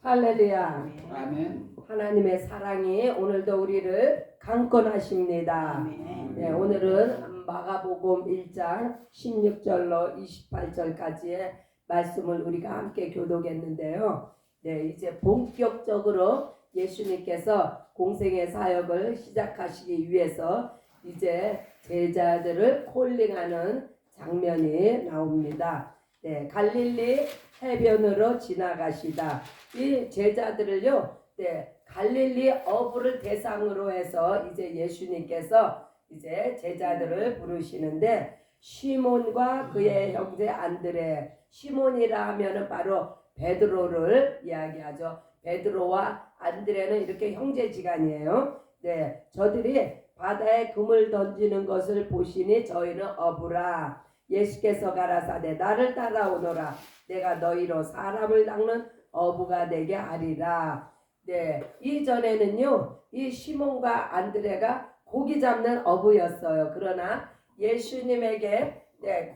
할렐루야. 아멘. 하나님의 사랑이 오늘도 우리를 강권하십니다. 아멘. 네, 오늘은 마가복음 1장 16절로 28절까지의 말씀을 우리가 함께 교독했는데요. 네, 이제 본격적으로 예수님께서 공생의 사역을 시작하시기 위해서 이제 제자들을 콜링하는 장면이 나옵니다. 네, 갈릴리 해변으로 지나가시다. 이 제자들을요, 네, 갈릴리 어부를 대상으로 해서 이제 예수님께서 이제 제자들을 부르시는데, 시몬과 그의 형제 안드레, 시몬이라 하면은 바로 베드로를 이야기하죠. 베드로와 안드레는 이렇게 형제지간이에요. 네, 저들이 바다에 금을 던지는 것을 보시니 저희는 어부라. 예수께서 가라사대 나를 따라오너라. 내가 너희로 사람을 낚는 어부가 되게 하리라. 네, 이전에는요, 이 시몬과 안드레가 고기 잡는 어부였어요. 그러나 예수님에게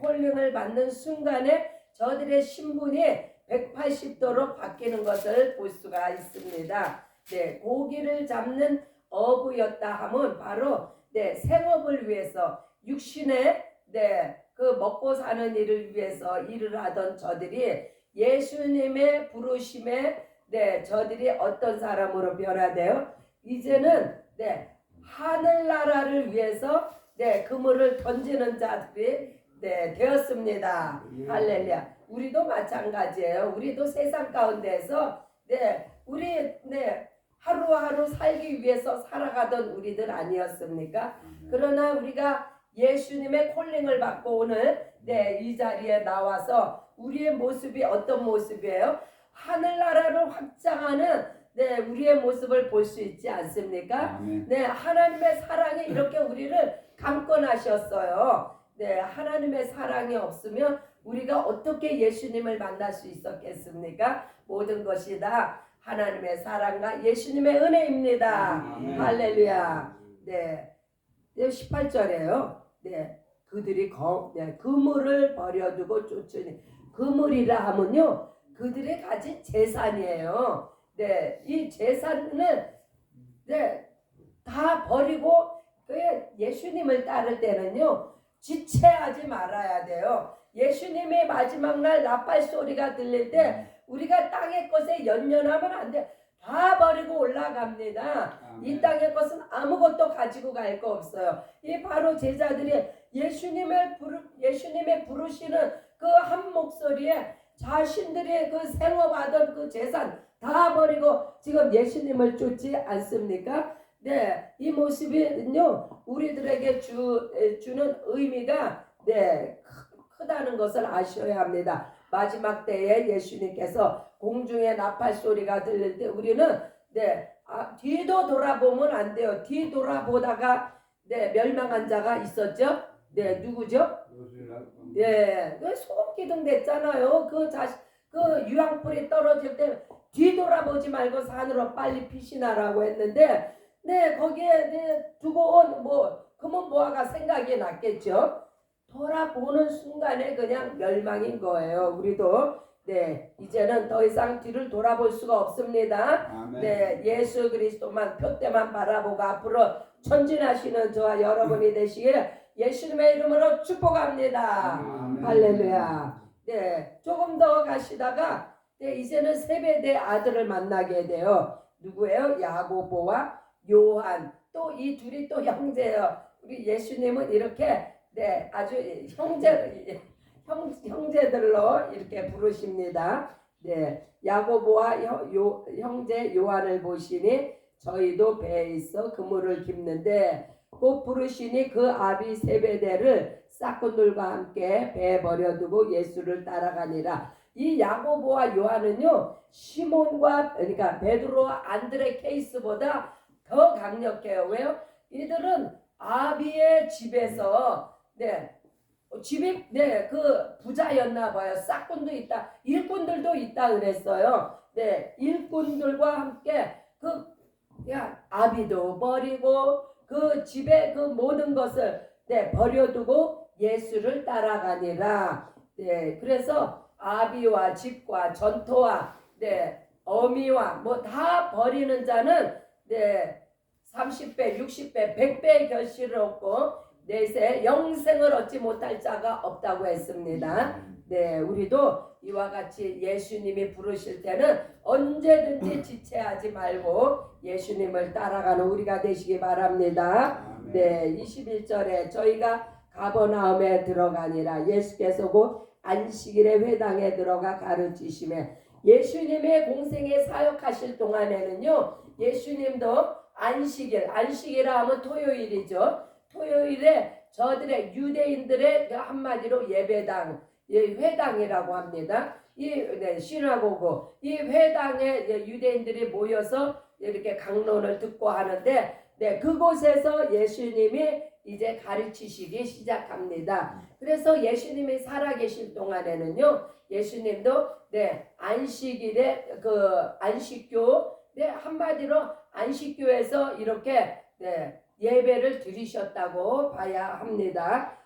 콜링을 받는 순간에 저들의 신분이 180도로 바뀌는 것을 볼 수가 있습니다. 네, 고기를 잡는 어부였다 하면 바로 생업을 위해서 육신의 그 먹고 사는 일을 위해서 일을 하던 저들이 예수님의 부르심에 저들이 어떤 사람으로 변화되어 이제는 하늘나라를 위해서 그물을 던지는 자들이 되었습니다. 할렐루야. 우리도 마찬가지예요. 우리도 세상 가운데서 우리 하루하루 살기 위해서 살아가던 우리들 아니었습니까? 그러나 우리가 예수님의 콜링을 받고 오늘 이 자리에 나와서 우리의 모습이 어떤 모습이에요? 하늘나라를 확장하는 우리의 모습을 볼 수 있지 않습니까? 하나님의 사랑이 이렇게 우리를 강권하셨어요. 하나님의 사랑이 없으면 우리가 어떻게 예수님을 만날 수 있었겠습니까? 모든 것이 다 하나님의 사랑과 예수님의 은혜입니다. 할렐루야. 18절에요. 그들이 그물을 버려두고 쫓으니, 그물이라 하면요, 그들이 가진 재산이에요. 이 재산은 다 버리고 예수님을 따를 때는요, 지체하지 말아야 돼요. 예수님의 마지막 날 나팔 소리가 들릴 때 우리가 땅의 것에 연연하면 안 돼. 다 버리고 올라갑니다. 이 땅의 것은 아무것도 가지고 갈 거 없어요. 이 바로 제자들이 예수님의 부르시는 그 한 목소리에 자신들의 그 생업하던 그 재산 다 버리고 지금 예수님을 쫓지 않습니까? 이 모습은요, 우리들에게 주는 의미가 크다는 것을 아셔야 합니다. 마지막 때에 예수님께서 공중에 나팔 소리가 들릴 때 우리는 뒤도 돌아보면 안 돼요. 뒤 돌아보다가 멸망한 자가 있었죠. 누구죠? 소금 기둥 됐잖아요. 그 유황불이 떨어질 때 뒤돌아보지 말고 산으로 빨리 피신하라고 했는데 거기에 두고 온 그러면 뭐가 생각이 났겠죠. 돌아보는 순간에 그냥 멸망인 거예요. 우리도 이제는 더 이상 뒤를 돌아볼 수가 없습니다. 예수 그리스도만 표대만 바라보고 앞으로 전진하시는 저와 여러분이 되시기를 예수님의 이름으로 축복합니다. 할렐루야. 조금 더 가시다가 이제는 세베대 아들을 만나게 돼요. 누구예요? 야고보와 요한. 또 이 둘이 또 형제예요. 우리 예수님은 이렇게 아주 형제들로 이렇게 부르십니다. 야고보와 형제 요한을 보시니 저희도 배에 있어 그물을 깁는데 곧 부르시니 그 아비 세베대를 싹꾼들과 함께 배에 버려두고 예수를 따라가니라. 이 야고보와 요한은요, 시몬과 그러니까 베드로와 안드레 케이스보다 더 강력해요. 왜요? 이들은 아비의 집에서 집이 그 부자였나 봐요. 싹꾼도 있다, 일꾼들도 있다 그랬어요. 일꾼들과 함께 아비도 버리고 그 집에 그 모든 것을 버려두고 예수를 따라가니라. 그래서 아비와 집과 전토와 어미와 뭐 다 버리는 자는 30배, 60배, 100배의 결실을 얻고 내세 영생을 얻지 못할 자가 없다고 했습니다. 우리도 이와 같이 예수님이 부르실 때는 언제든지 지체하지 말고 예수님을 따라가는 우리가 되시기 바랍니다. 21절에 저희가 가버나움에 들어가니라. 예수께서 곧 안식일에 회당에 들어가 가르치시매, 예수님의 공생에 사역하실 동안에는요, 예수님도 안식이라 하면 토요일이죠. 토요일에 저들의 유대인들의 한마디로 예배당, 회당이라고 합니다. 시나고그, 이 회당에 유대인들이 모여서 이렇게 강론을 듣고 하는데, 그곳에서 예수님이 이제 가르치시기 시작합니다. 그래서 예수님이 살아계실 동안에는요, 예수님도 안식일에 안식교, 한마디로 안식교에서 이렇게 예배를 드리셨다고 봐야 합니다.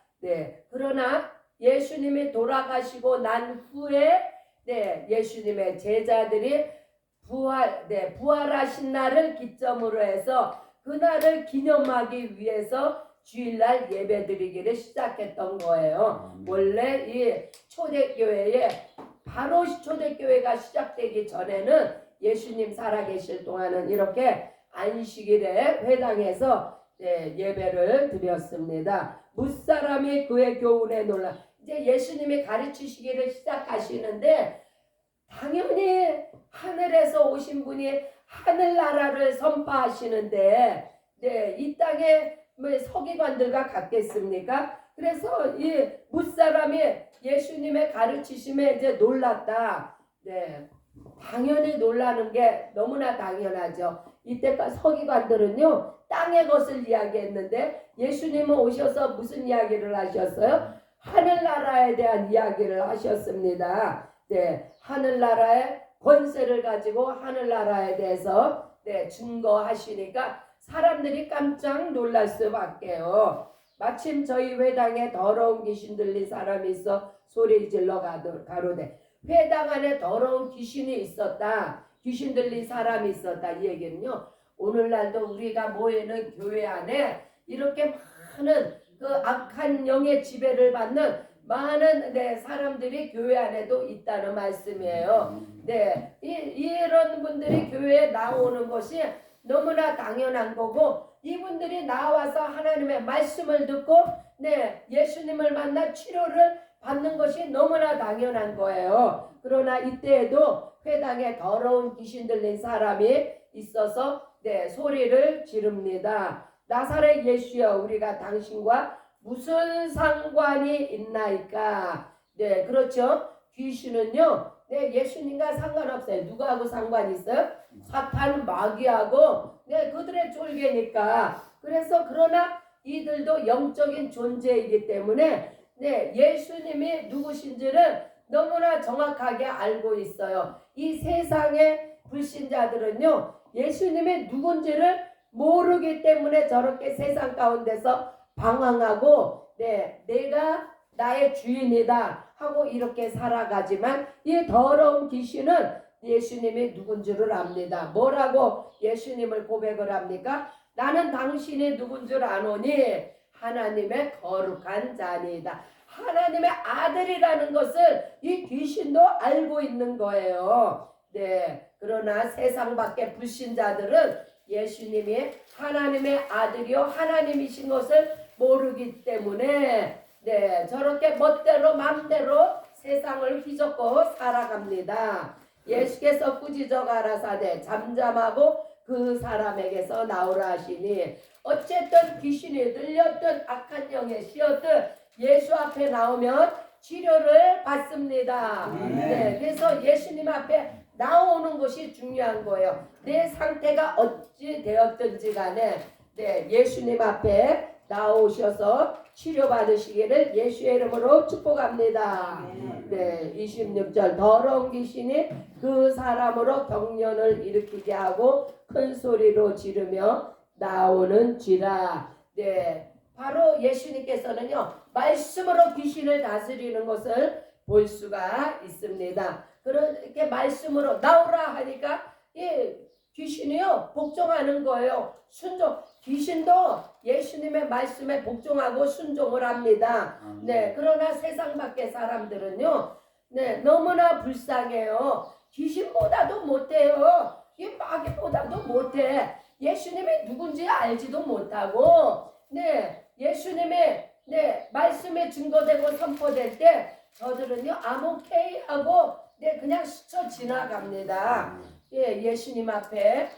그러나 예수님이 돌아가시고 난 후에 예수님의 제자들이 부활하신 날을 기점으로 해서 그날을 기념하기 위해서 주일날 예배드리기를 시작했던 거예요. 원래 이 초대교회에 바로 초대교회가 시작되기 전에는 예수님 살아계실 동안은 이렇게 안식일에 회당에서 예배를 드렸습니다. 무사람이 그의 교훈에 놀라. 이제 예수님이 가르치시기를 시작하시는데 당연히 하늘에서 오신 분이 하늘나라를 선포하시는데 이 땅에 서기관들과 같겠습니까? 그래서 이 무사람이 예수님의 가르치심에 이제 놀랐다. 당연히 놀라는 게 너무나 당연하죠. 이때까지 서기관들은요, 땅의 것을 이야기했는데 예수님은 오셔서 무슨 이야기를 하셨어요? 하늘나라에 대한 이야기를 하셨습니다. 하늘나라의 권세를 가지고 하늘나라에 대해서 증거하시니까 사람들이 깜짝 놀랄 수밖에요. 마침 저희 회당에 더러운 귀신 들린 사람이 있어 소리 질러 가로되, 회당 안에 더러운 귀신이 있었다, 귀신 들린 사람이 있었다. 이 얘기는요, 오늘날도 우리가 모이는 교회 안에 이렇게 많은 그 악한 영의 지배를 받는 많은 사람들이 교회 안에도 있다는 말씀이에요. 이런 분들이 교회에 나오는 것이 너무나 당연한 거고, 이분들이 나와서 하나님의 말씀을 듣고 예수님을 만나 치료를 받는 것이 너무나 당연한 거예요. 그러나 이때에도 회당에 더러운 귀신 들린 사람이 있어서 소리를 지릅니다. 나사렛 예수여, 우리가 당신과 무슨 상관이 있나이까? 그렇죠. 귀신은요, 예수님과 상관없어요. 누구하고 상관이 있어요? 사탄 마귀하고 그들의 쫄개니까. 그래서 그러나 이들도 영적인 존재이기 때문에 예수님이 누구신지를 너무나 정확하게 알고 있어요. 이 세상의 불신자들은요, 예수님이 누군지를 모르기 때문에 저렇게 세상 가운데서 방황하고 내가 나의 주인이다 하고 이렇게 살아가지만, 이 더러운 귀신은 예수님이 누군지를 압니다. 뭐라고 예수님을 고백을 합니까? 나는 당신이 누군 줄 아노니 하나님의 거룩한 자니다. 하나님의 아들이라는 것을 이 귀신도 알고 있는 거예요. 그러나 세상 밖의 불신자들은 예수님이 하나님의 아들이요 하나님이신 것을 모르기 때문에 저렇게 멋대로 맘대로 세상을 휘젓고 살아갑니다. 예수께서 꾸짖어 가라사대 잠잠하고 그 사람에게서 나오라 하시니, 어쨌든 귀신이 들렸든 악한 영에 씌었든 예수 앞에 나오면 치료를 받습니다. 그래서 예수님 앞에 나오는 것이 중요한 거예요. 내 상태가 어찌 되었든지 간에 예수님 앞에 나오셔서 치료받으시기를 예수의 이름으로 축복합니다. 26절 더러운 귀신이 그 사람으로 경련을 일으키게 하고 큰 소리로 지르며 나오는지라. 바로 예수님께서는요, 말씀으로 귀신을 다스리는 것을 볼 수가 있습니다. 그렇게 말씀으로 나오라 하니까 귀신이요 복종하는 거예요. 순종. 귀신도 예수님의 말씀에 복종하고 순종을 합니다. 네, 그러나 세상 밖의 사람들은요, 네, 너무나 불쌍해요. 귀신보다도 못해요. 이 마귀보다도 못해. 예수님이 누군지 알지도 못하고, 네, 예수님의 말씀에 증거되고 선포될 때 저들은요, 아모케이 하고, 네, 그냥 스쳐 지나갑니다. 예수님 앞에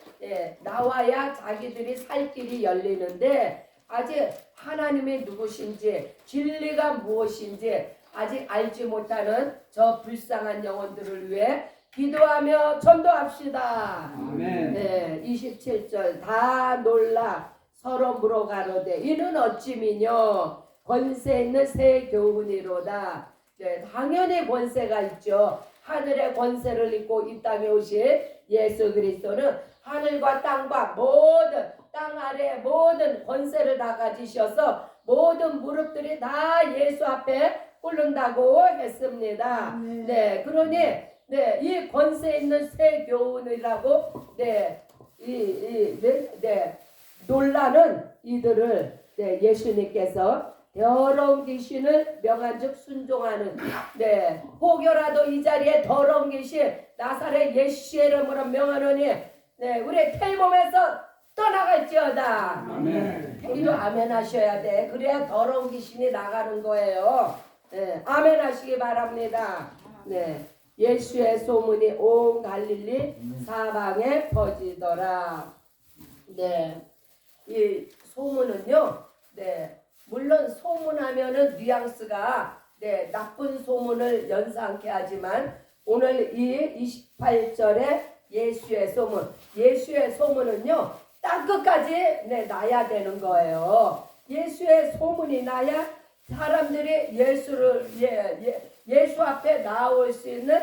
나와야 자기들이 살 길이 열리는데 아직 하나님이 누구신지 진리가 무엇인지 아직 알지 못하는 저 불쌍한 영혼들을 위해 기도하며 전도합시다. 아멘. 네, 27절 다 놀라 서로 물어가로되 이는 어찌미뇨 권세 있는 새 교훈이로다. 네, 당연히 권세가 있죠. 하늘의 권세를 입고 이 땅에 오신 예수 그리스도는 하늘과 땅과 모든 땅 아래 모든 권세를 다 가지셔서 모든 무릎들이 다 예수 앞에 꿇는다고 했습니다. 네, 그러니 이 권세 있는 새 교훈이라고 놀라는 이들을 예수님께서 더러운 귀신을 명한즉 순종하는 혹여라도 이 자리에 더러운 귀신 나사렛 예수의 이름으로 명하노니 우리 텔몸에서 떠나갈지어다. 아멘. 이도 아멘 하셔야 돼. 그래야 더러운 귀신이 나가는 거예요. 아멘 하시기 바랍니다. 예수의 소문이 온 갈릴리 사방에 퍼지더라. 이 소문은요, 물론 소문하면은 뉘앙스가 나쁜 소문을 연상케 하지만 오늘 이 28절에 예수의 소문은요 땅끝까지 나야 되는 거예요. 예수의 소문이 나야 사람들이 예수 앞에 나올 수 있는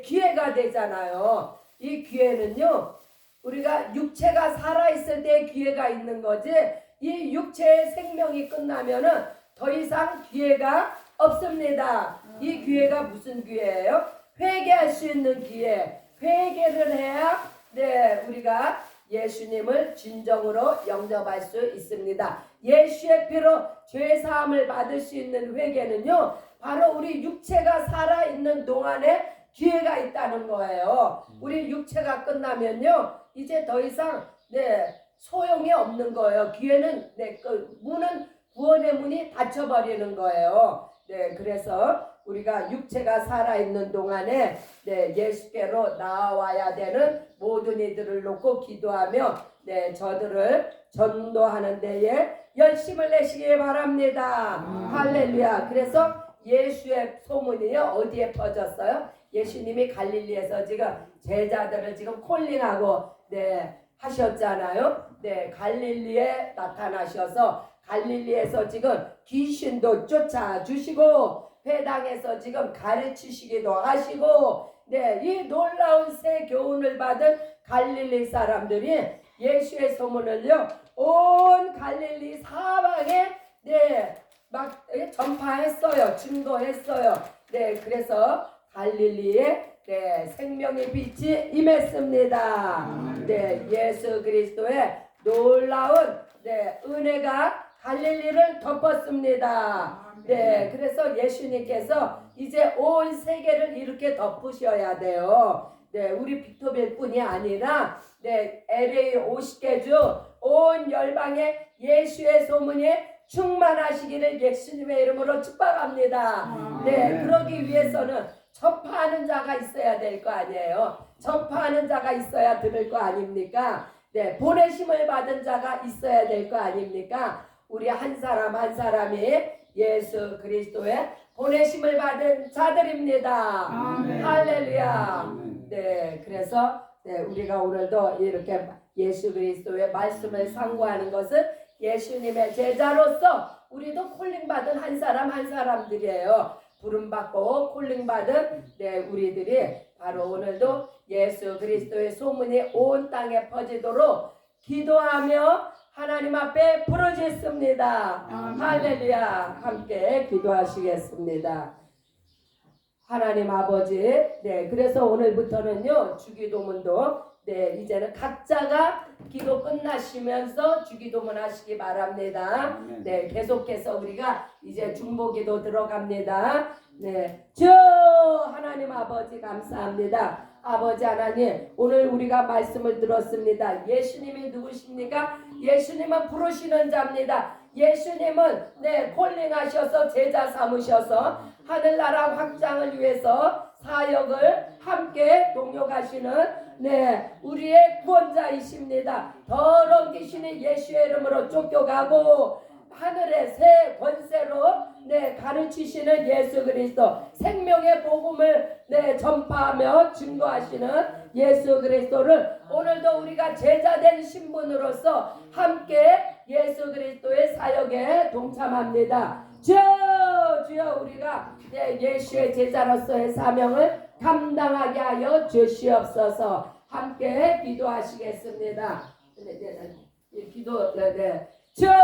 기회가 되잖아요. 이 기회는요 우리가 육체가 살아있을 때 기회가 있는 거지 이 육체의 생명이 끝나면은 더 이상 기회가 없습니다. 이 기회가 무슨 기회예요? 회개할 수 있는 기회. 회개를 해야 우리가 예수님을 진정으로 영접할 수 있습니다. 예수의 피로 죄 사함을 받을 수 있는 회개는요 바로 우리 육체가 살아있는 동안에 기회가 있다는 거예요. 우리 육체가 끝나면요 이제 더 이상 소용이 없는 거예요. 기회는 문은 구원의 문이 닫혀버리는 거예요. 그래서 우리가 육체가 살아있는 동안에 예수께로 나와야 되는 모든 이들을 놓고 기도하며 저들을 전도하는 데에 열심을 내시기 바랍니다. 할렐루야. 그래서 예수의 소문이요 어디에 퍼졌어요? 예수님이 갈릴리에서 지금 제자들을 지금 콜링하고 하셨잖아요. 갈릴리에 나타나셔서 갈릴리에서 지금 귀신도 쫓아주시고 회당에서 지금 가르치시기도 하시고 이 놀라운 새 교훈을 받은 갈릴리 사람들이 예수의 소문을요 온 갈릴리 사방에 막 전파했어요. 증거했어요. 그래서 갈릴리에 생명의 빛이 임했습니다. 예수 그리스도의 놀라운 은혜가 갈릴리를 덮었습니다. 그래서 예수님께서 이제 온 세계를 이렇게 덮으셔야 돼요. 우리 빅토빌 뿐이 아니라 LA 50개 주 온 열방에 예수의 소문이 충만하시기를 예수님의 이름으로 축복합니다. 그러기 위해서는 전파하는 자가 있어야 될 거 아니에요. 전파하는 자가 있어야 들을 거 아닙니까? 보내심을 받은 자가 있어야 될 거 아닙니까? 우리 한 사람 한 사람이 예수 그리스도의 보내심을 받은 자들입니다. 할렐루야. 그래서 우리가 오늘도 이렇게 예수 그리스도의 말씀을 상고하는 것은 예수님의 제자로서 우리도 콜링받은 한 사람 한 사람들이에요. 부름받고 콜링받은 우리들이 바로 오늘도 예수 그리스도의 소문이 온 땅에 퍼지도록 기도하며 하나님 앞에 부르짖습니다. 할렐루야. 함께 기도하시겠습니다. 하나님 아버지, 네, 그래서 오늘부터는요, 주기도문도, 네, 이제는 각자가 기도 끝나시면서 주기도문 하시기 바랍니다. 네, 계속해서 우리가 이제 중보기도 들어갑니다. 네, 주 하나님 아버지 감사합니다. 아버지 하나님, 오늘 우리가 말씀을 들었습니다. 예수님이 누구십니까? 예수님은 부르시는 자입니다. 예수님은 네, 콜링하셔서 제자 삼으셔서 하늘나라 확장을 위해서 사역을 함께 동역하시는 네, 우리의 구원자이십니다. 더러운 귀신이 예수의 이름으로 쫓겨가고 하늘의 새 권세로 네, 가르치시는 예수 그리스도, 생명의 복음을 네, 전파하며 증거하시는 예수 그리스도를 오늘도 우리가 제자된 신분으로서 함께 예수 그리스도의 사역에 동참합니다. 주여 우리가 네, 예수의 제자로서의 사명을 감당하게 하여 주시옵소서. 함께 기도하시겠습니다. 기도 주여